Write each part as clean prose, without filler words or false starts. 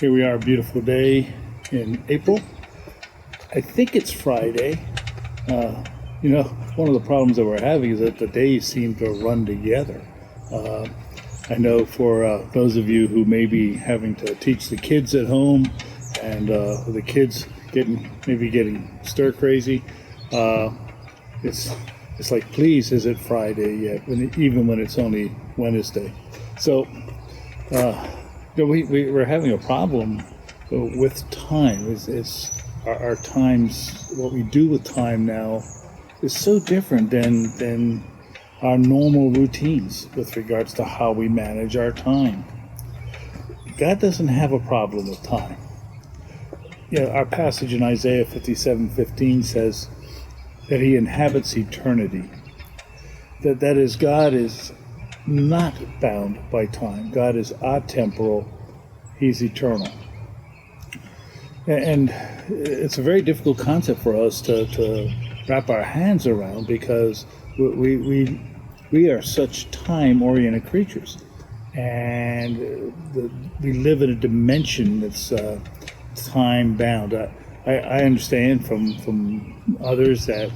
Here we are, a beautiful day in April. I think it's Friday. One of the problems that we're having is that the days seem to run together. I know for those of you who may be having to teach the kids at home and the kids getting stir crazy, it's like, please, is it Friday yet? Even when it's only Wednesday. So we're having a problem with time. It's our times. What we do with time now is so different than our normal routines with regards to how we manage our time. God doesn't have a problem with time. Our passage in Isaiah 57:15 says that He inhabits eternity. That is, God is not bound by time. God is atemporal. He's eternal. And it's a very difficult concept for us to wrap our hands around, because we are such time-oriented creatures, and we live in a dimension that's time-bound. I understand from others that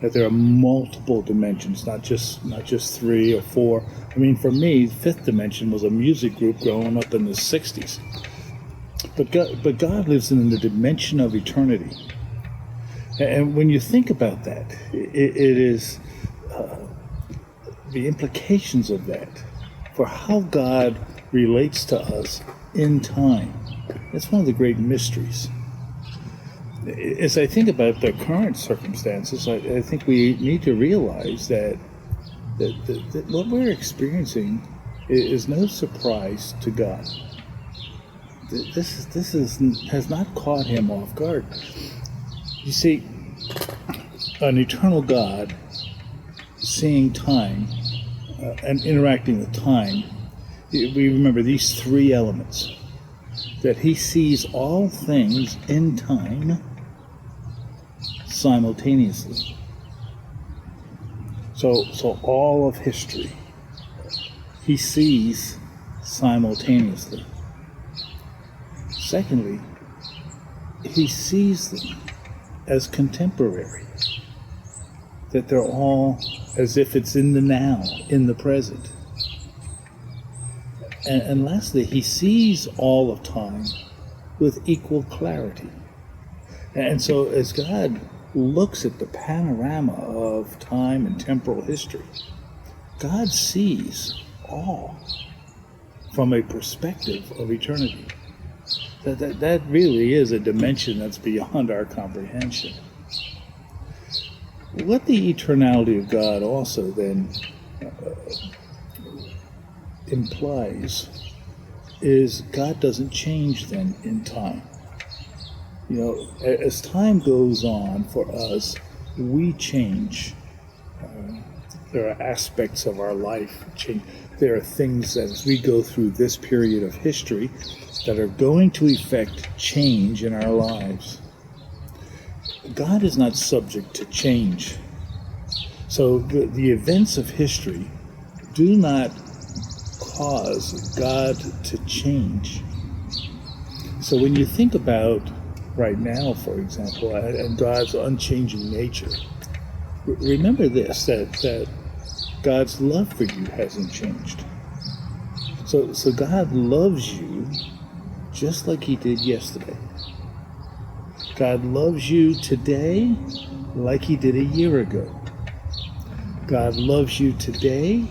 there are multiple dimensions, not just 3 or 4. I mean, for me, fifth dimension was a music group growing up in the 60s. But God lives in the dimension of eternity. And when you think about that, it is the implications of that for how God relates to us in time. It's one of the great mysteries. As I think about the current circumstances, I think we need to realize that what we're experiencing is no surprise to God. This has not caught Him off guard. You see, an eternal God seeing time and interacting with time, we remember these 3 elements: that He sees all things in time simultaneously. So all of history He sees simultaneously. Secondly, He sees them as contemporary, that they're all as if it's in the now, in the present. And lastly, He sees all of time with equal clarity. And so as God looks at the panorama of time and temporal history, God sees all from a perspective of eternity. That really is a dimension that's beyond our comprehension. What the eternality of God also then implies is God doesn't change then in time. As time goes on for us, we change. There are aspects of our life change. There are things that, as we go through this period of history, that are going to effect change in our lives. God is not subject to change. So the events of history do not cause God to change. So when you think about right now, for example, and God's unchanging nature, remember this, that God's love for you hasn't changed. So God loves you just like He did yesterday. God loves you today like He did a year ago. God loves you today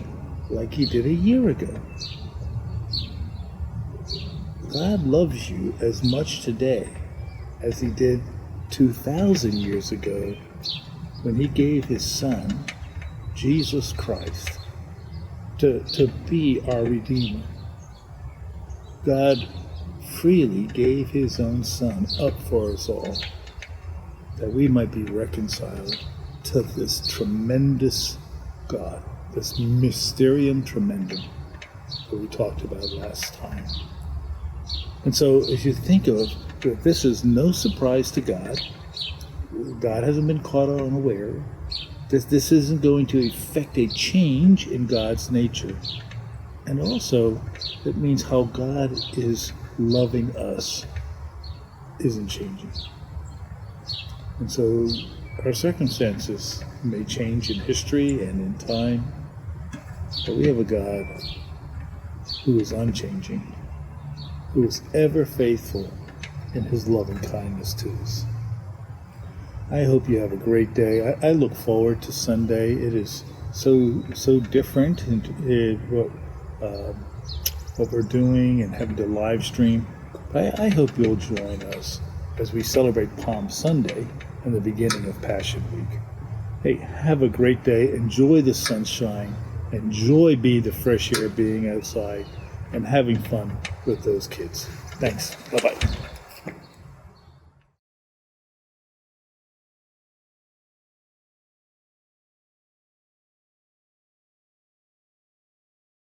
like He did a year ago. God loves you as much today as He did 2,000 years ago when He gave His Son, Jesus Christ, to be our Redeemer. God freely gave His own Son up for us all, that we might be reconciled to this tremendous God, this mysterium tremendum that we talked about last time. And so if you think of it, this is no surprise to God. God hasn't been caught unaware. This isn't going to effect a change in God's nature. And also, it means how God is loving us isn't changing. And so our circumstances may change in history and in time, but we have a God who is unchanging, who is ever faithful in his loving kindness to us. I hope you have a great day. I look forward to Sunday. It is so different in what we're doing and having to live stream. I hope you'll join us as we celebrate Palm Sunday and the beginning of Passion Week. Hey, have a great day. Enjoy the sunshine. Enjoy being the fresh air, being outside, and having fun with those kids. Thanks. Bye-bye.